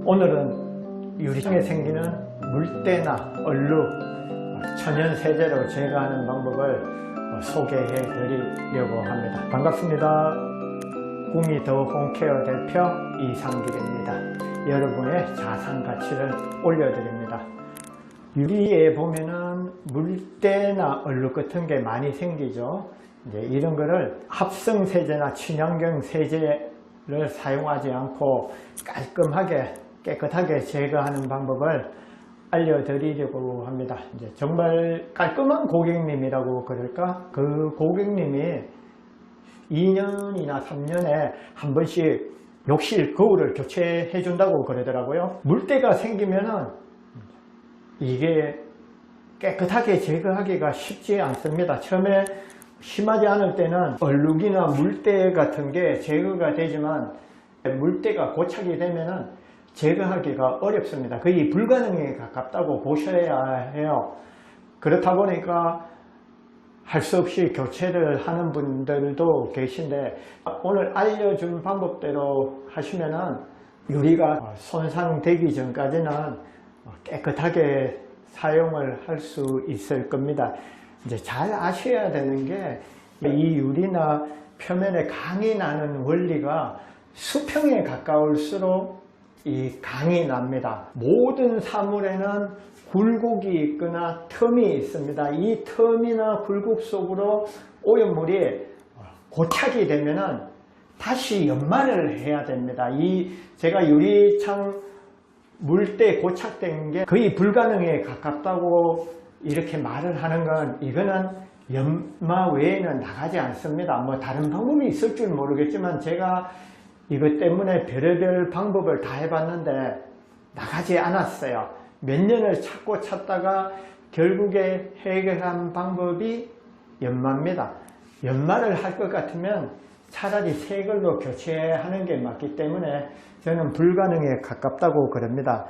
오늘은 유리창에 생기는 물때나 얼룩, 천연세제로 제거하는 방법을 소개해 드리려고 합니다. 반갑습니다. 구미 더 홈케어 대표 이상길입니다. 여러분의 자산 가치를 올려드립니다. 유리에 보면은 물때나 얼룩 같은 게 많이 생기죠. 이제 이런 거를 합성세제나 친환경 세제를 사용하지 않고 깔끔하게 깨끗하게 제거하는 방법을 알려드리려고 합니다. 이제 정말 깔끔한 고객님이라고 그럴까? 그 고객님이 2년이나 3년에 한 번씩 욕실 거울을 교체해 준다고 그러더라고요. 물때가 생기면은 이게 깨끗하게 제거하기가 쉽지 않습니다. 처음에 심하지 않을 때는 얼룩이나 물때 같은 게 제거가 되지만 물때가 고착이 되면은 제거하기가 어렵습니다. 거의 불가능에 가깝다고 보셔야 해요. 그렇다 보니까 할 수 없이 교체를 하는 분들도 계신데, 오늘 알려준 방법대로 하시면은 유리가 손상되기 전까지는 깨끗하게 사용을 할 수 있을 겁니다. 이제 잘 아셔야 되는 게, 이 유리나 표면에 강이 나는 원리가 수평에 가까울수록 이 강이 납니다. 모든 사물에는 굴곡이 있거나 틈이 있습니다. 이 틈이나 굴곡 속으로 오염물이 고착이 되면은 다시 연마를 해야 됩니다. 제가 유리창 물때 고착된 게 거의 불가능에 가깝다고 이렇게 말을 하는 건, 이거는 연마 외에는 나가지 않습니다. 뭐 다른 방법이 있을 줄 모르겠지만 제가 이것 때문에 별의별 방법을 다 해봤는데 나가지 않았어요. 몇 년을 찾다가 결국에 해결한 방법이 연마입니다. 연마를 할 것 같으면 차라리 새 걸로 교체하는 게 맞기 때문에 저는 불가능에 가깝다고 그럽니다.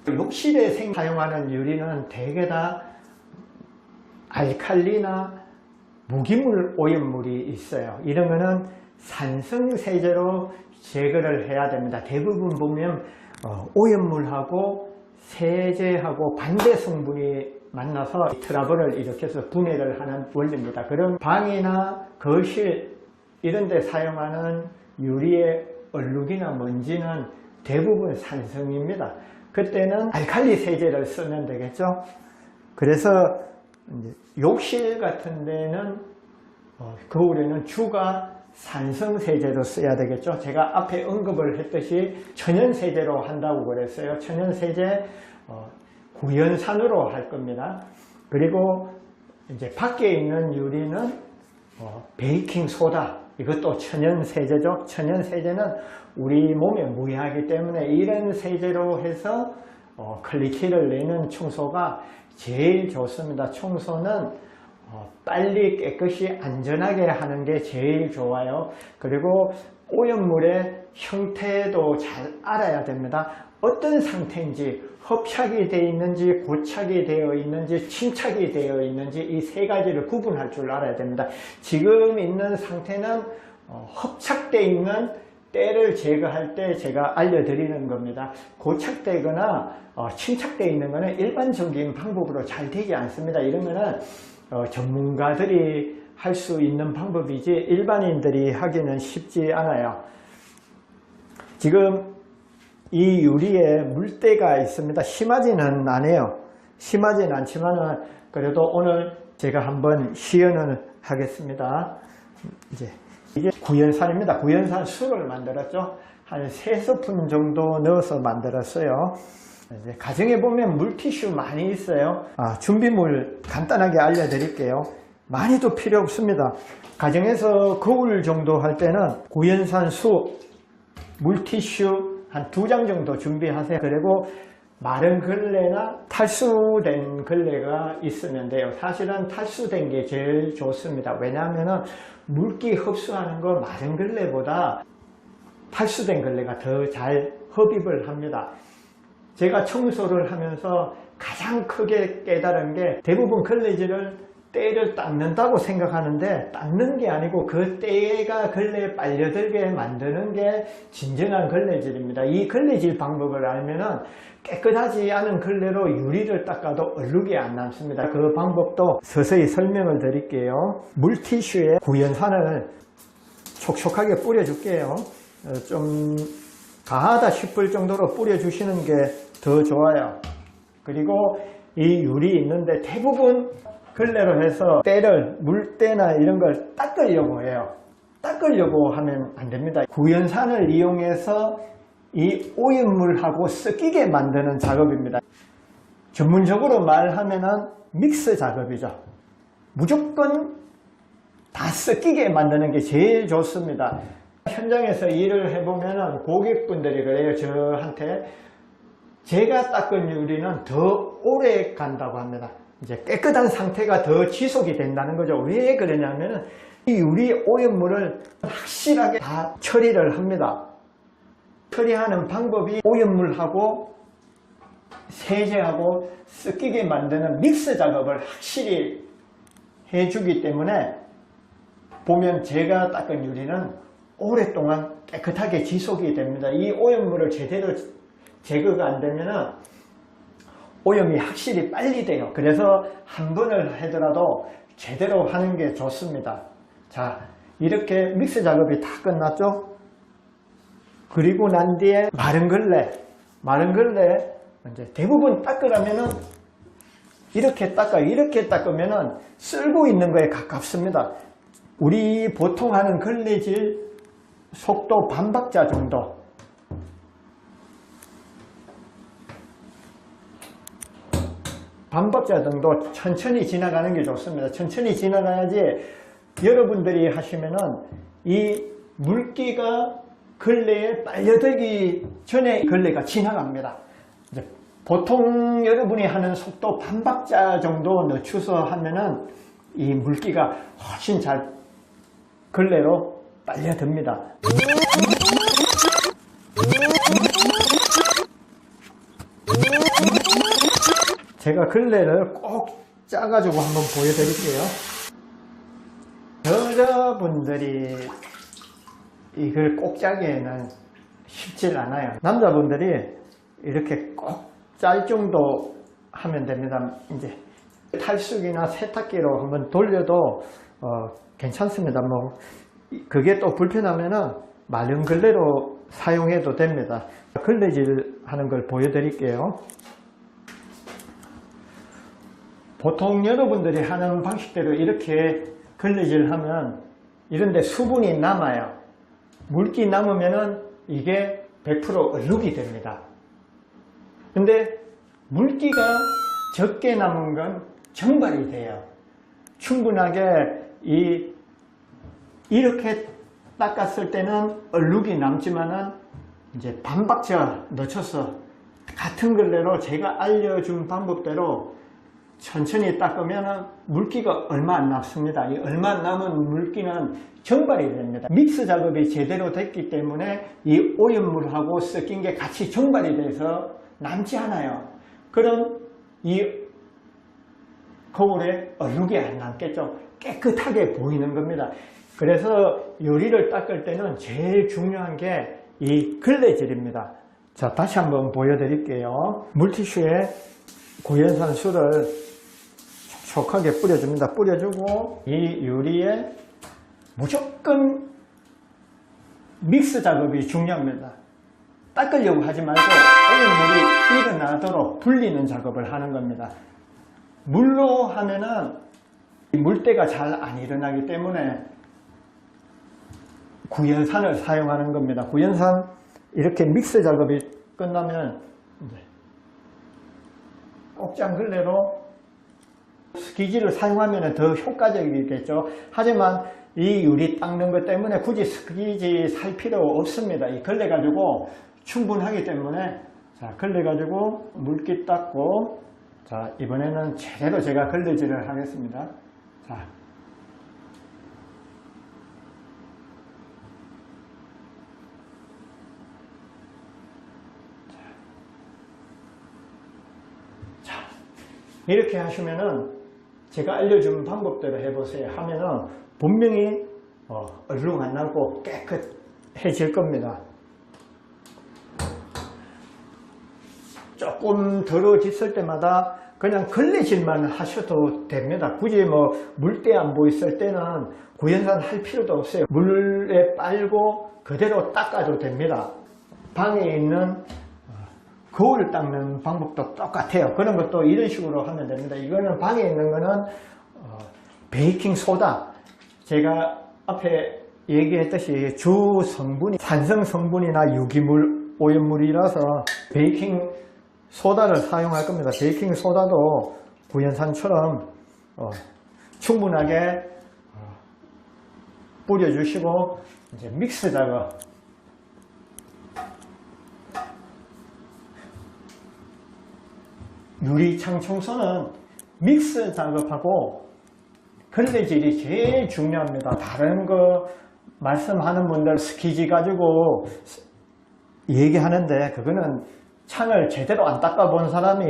욕실에 사용하는 유리는 대개 다 알칼리나 무기물 오염물이 있어요. 이런 거는 산성세제로 제거를 해야 됩니다. 대부분 보면 오염물하고 세제하고 반대 성분이 만나서 트러블을 일으켜서 분해를 하는 원리입니다. 그런 방이나 거실 이런 데 사용하는 유리의 얼룩이나 먼지는 대부분 산성입니다. 그때는 알칼리 세제를 쓰면 되겠죠. 그래서 이제 욕실 같은 데는 거울에는 주가 산성세제로 써야 되겠죠. 제가 앞에 언급을 했듯이 천연세제로 한다고 그랬어요. 천연세제 구연산으로 할 겁니다. 그리고 이제 밖에 있는 유리는 베이킹소다, 이것도 천연세제죠. 천연세제는 우리 몸에 무해하기 때문에 이런 세제로 해서 퀄리티를 내는 청소가 제일 좋습니다. 청소는 빨리 깨끗이 안전하게 하는 게 제일 좋아요. 그리고 오염물의 형태도 잘 알아야 됩니다. 어떤 상태인지, 협착이 되어 있는지, 고착이 되어 있는지, 침착이 되어 있는지, 이 세 가지를 구분할 줄 알아야 됩니다. 지금 있는 상태는 협착되어 있는 때를 제거할 때 제가 알려드리는 겁니다. 고착되거나 침착되어 있는 것은 일반적인 방법으로 잘 되지 않습니다. 이런 거는 전문가들이 할 수 있는 방법이지 일반인들이 하기는 쉽지 않아요. 지금 이 유리에 물때가 있습니다. 심하지는 않아요. 심하지는 않지만 그래도 오늘 제가 한번 시연을 하겠습니다. 이게 구연산입니다. 구연산 술을 만들었죠. 한 3스푼 정도 넣어서 만들었어요. 이제 가정에 보면 물티슈 많이 있어요. 준비물 간단하게 알려드릴게요. 많이도 필요 없습니다. 가정에서 거울 정도 할 때는 구연산 수, 물티슈 한 2장 정도 준비하세요. 그리고 마른 걸레나 탈수된 걸레가 있으면 돼요. 사실은 탈수된 게 제일 좋습니다. 왜냐하면 물기 흡수하는 거 마른 걸레보다 탈수된 걸레가 더 잘 흡입을 합니다. 제가 청소를 하면서 가장 크게 깨달은 게, 대부분 걸레질을 때를 닦는다고 생각하는데 닦는 게 아니고 그 때가 걸레에 빨려들게 만드는 게 진정한 걸레질입니다. 이 걸레질 방법을 알면은 깨끗하지 않은 걸레로 유리를 닦아도 얼룩이 안 남습니다. 그 방법도 서서히 설명을 드릴게요. 물티슈에 구연산을 촉촉하게 뿌려줄게요. 좀 가하다 싶을 정도로 뿌려주시는 게 더 좋아요. 그리고 이 유리 있는데 대부분 걸레로 해서 때를 물때나 이런 걸 닦으려고 해요. 닦으려고 하면 안 됩니다. 구연산을 이용해서 이 오염물하고 섞이게 만드는 작업입니다. 전문적으로 말하면 믹스 작업이죠. 무조건 다 섞이게 만드는 게 제일 좋습니다. 현장에서 일을 해보면 고객분들이 그래요. 저한테 제가 닦은 유리는 더 오래 간다고 합니다. 이제 깨끗한 상태가 더 지속이 된다는 거죠. 왜 그러냐면 이 유리 오염물을 확실하게 다 처리를 합니다. 처리하는 방법이 오염물하고 세제하고 섞이게 만드는 믹스 작업을 확실히 해주기 때문에 보면 제가 닦은 유리는 오랫동안 깨끗하게 지속이 됩니다. 이 오염물을 제대로 제거가 안 되면 오염이 확실히 빨리 돼요. 그래서 한 번을 하더라도 제대로 하는 게 좋습니다. 자, 이렇게 믹스 작업이 다 끝났죠? 그리고 난 뒤에 마른 걸레 이제 대부분 닦으려면은 이렇게 닦아요. 이렇게 닦으면은 쓸고 있는 거에 가깝습니다. 우리 보통 하는 걸레질 속도 반박자 정도. 반박자 정도 천천히 지나가는 게 좋습니다. 천천히 지나가야지 여러분들이 하시면은 이 물기가 걸레에 빨려들기 전에 걸레가 지나갑니다. 이제 보통 여러분이 하는 속도 반박자 정도 늦춰서 하면은 이 물기가 훨씬 잘 걸레로 빨려듭니다. 제가 걸레를 꼭 짜가지고 한번 보여드릴게요. 여자분들이 이걸 꼭 짜기에는 쉽지 않아요. 남자분들이 이렇게 꼭 짤 정도 하면 됩니다. 이제 탈수기나 세탁기로 한번 돌려도 괜찮습니다. 뭐 그게 또 불편하면은 마른 걸레로 사용해도 됩니다. 걸레질 하는 걸 보여드릴게요. 보통 여러분들이 하는 방식대로 이렇게 걸레질 하면 이런데 수분이 남아요. 물기 남으면은 이게 100% 얼룩이 됩니다. 근데 물기가 적게 남은 건 정발이 돼요. 충분하게 이렇게 닦았을 때는 얼룩이 남지만은 이제 반박자 늦춰서 같은 걸레로 제가 알려준 방법대로 천천히 닦으면 물기가 얼마 안 남습니다. 이 얼마 안 남은 물기는 정발이 됩니다. 믹스 작업이 제대로 됐기 때문에 이 오염물하고 섞인 게 같이 정발이 돼서 남지 않아요. 그럼 이 거울에 얼룩이 안 남겠죠. 깨끗하게 보이는 겁니다. 그래서 요리를 닦을 때는 제일 중요한 게 이 걸레질입니다. 자, 다시 한번 보여드릴게요. 물티슈에 구연산 술을 촉촉하게 뿌려줍니다. 뿌려주고 이 유리에 무조건 믹스 작업이 중요합니다. 닦으려고 하지 말고 오염물이 일어나도록 불리는 작업을 하는 겁니다. 물로 하면은 물때가 잘 안 일어나기 때문에 구연산을 사용하는 겁니다. 구연산 이렇게 믹스 작업이 끝나면 이제 옥장 걸레로 스키지를 사용하면 더 효과적이겠죠. 하지만 이 유리 닦는 것 때문에 굳이 스키지 살 필요 없습니다. 이 걸레 가지고 충분하기 때문에 자, 걸레 가지고 물기 닦고 자, 이번에는 제대로 제가 걸레질을 하겠습니다. 자. 이렇게 하시면은 제가 알려준 방법대로 해보세요 하면은 분명히 얼룩 안 남고 깨끗해질 겁니다. 조금 더러워졌을 때마다 그냥 걸레질만 하셔도 됩니다. 굳이 뭐 물때 안 보였을 때는 구연산 할 필요도 없어요. 물에 빨고 그대로 닦아도 됩니다. 방에 있는 거울 닦는 방법도 똑같아요. 그런 것도 이런 식으로 하면 됩니다. 이거는 방에 있는 거는 베이킹 소다, 제가 앞에 얘기했듯이 주 성분이 산성 성분이나 유기물, 오염물이라서 베이킹 소다를 사용할 겁니다. 베이킹 소다도 구연산처럼 충분하게 뿌려주시고 이제 믹스 작업, 유리창 청소는 믹스 작업하고 걸레질이 제일 중요합니다. 다른 거 말씀하는 분들 스키지 가지고 얘기하는데 그거는 창을 제대로 안 닦아본 사람이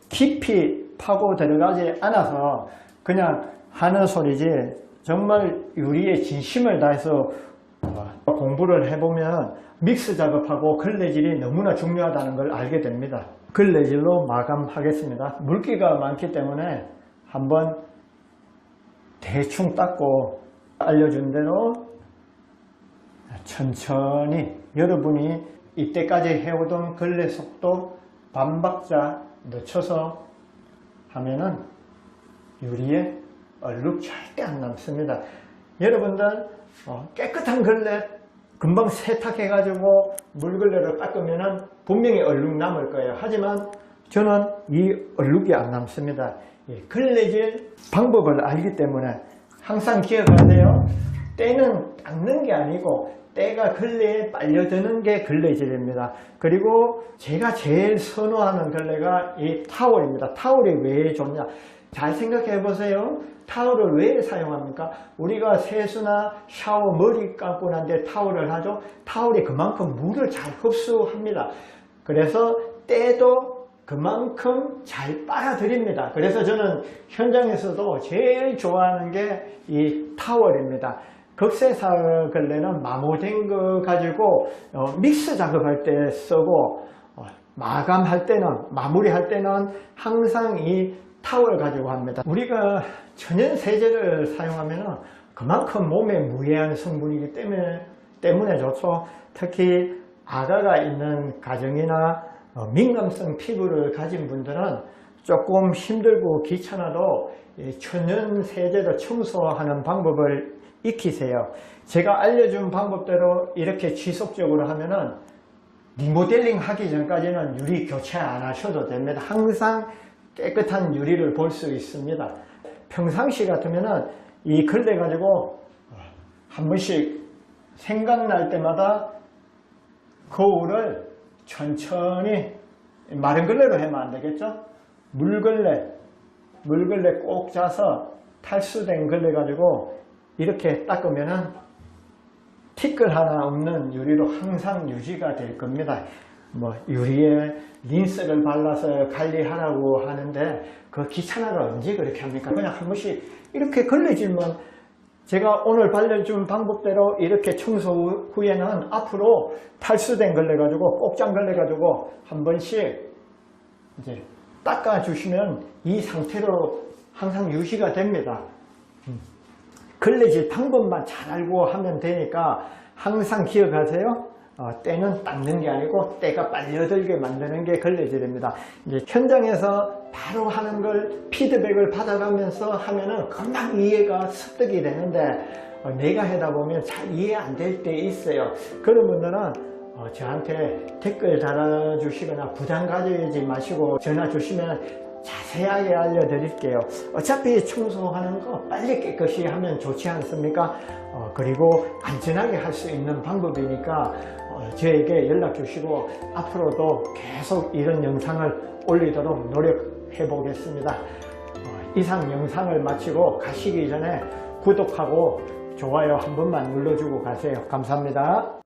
깊이 파고 들어가지 않아서 그냥 하는 소리지, 정말 유리에 진심을 다해서 공부를 해보면 믹스 작업하고 걸레질이 너무나 중요하다는 걸 알게 됩니다. 걸레질로 마감하겠습니다. 물기가 많기 때문에 한번 대충 닦고 알려준 대로 천천히 여러분이 이때까지 해오던 걸레 속도 반박자 늦춰서 하면은 유리에 얼룩 절대 안 남습니다. 여러분들 깨끗한 걸레 금방 세탁해 가지고 물걸레로 닦으면은 분명히 얼룩 남을 거예요. 하지만 저는 이 얼룩이 안 남습니다. 걸레질 방법을 알기 때문에 항상 기억하세요. 때는 닦는 게 아니고 때가 걸레에 빨려드는 게 걸레질입니다. 그리고 제가 제일 선호하는 걸레가 이 타월입니다. 타월이 왜 좋냐? 잘 생각해 보세요. 타월을 왜 사용합니까? 우리가 세수나 샤워, 머리 감고 난 뒤에 타월을 하죠. 타월이 그만큼 물을 잘 흡수합니다. 그래서 때도 그만큼 잘 빨아들입니다. 그래서 저는 현장에서도 제일 좋아하는 게 이 타월입니다. 극세사 걸레는 마모된 거 가지고 믹스 작업할 때 쓰고 마감할 때는, 마무리할 때는 항상 이 타월 가지고 합니다. 우리가 천연 세제를 사용하면 그만큼 몸에 무해한 성분이기 때문에 좋죠. 특히 아가가 있는 가정이나 민감성 피부를 가진 분들은 조금 힘들고 귀찮아도 천연 세제로 청소하는 방법을 익히세요. 제가 알려준 방법대로 이렇게 지속적으로 하면은 리모델링 하기 전까지는 유리 교체 안 하셔도 됩니다. 항상 깨끗한 유리를 볼 수 있습니다. 평상시 같으면은 이 걸레 가지고 한 번씩 생각날 때마다 거울을 천천히, 마른 걸레로 하면 안 되겠죠? 물걸레 꼭 짜서 탈수된 걸레 가지고 이렇게 닦으면은 티끌 하나 없는 유리로 항상 유지가 될 겁니다. 뭐 유리에 린스를 발라서 관리하라고 하는데 그 귀찮아를 언제 그렇게 합니까? 그냥 한 번씩 이렇게 걸레질만, 제가 오늘 알려준 방법대로 이렇게 청소 후에는 앞으로 탈수된 걸레 가지고, 꼭장 걸레 가지고 한 번씩 이제 닦아 주시면 이 상태로 항상 유지가 됩니다. 걸레질 방법만 잘 알고 하면 되니까 항상 기억하세요. 때는 닦는 게 아니고 때가 빨려들게 만드는 게 걸레질입니다. 이제 현장에서 바로 하는 걸 피드백을 받아가면서 하면은 금방 이해가 습득이 되는데 내가 하다 보면 잘 이해 안 될 때 있어요. 그런 분들은 저한테 댓글 달아주시거나 부담 가지지 마시고 전화 주시면 자세하게 알려드릴게요. 어차피 청소하는 거 빨리 깨끗이 하면 좋지 않습니까? 그리고 안전하게 할 수 있는 방법이니까 저에게 연락 주시고 앞으로도 계속 이런 영상을 올리도록 노력해 보겠습니다. 이상 영상을 마치고 가시기 전에 구독하고 좋아요 한 번만 눌러주고 가세요. 감사합니다.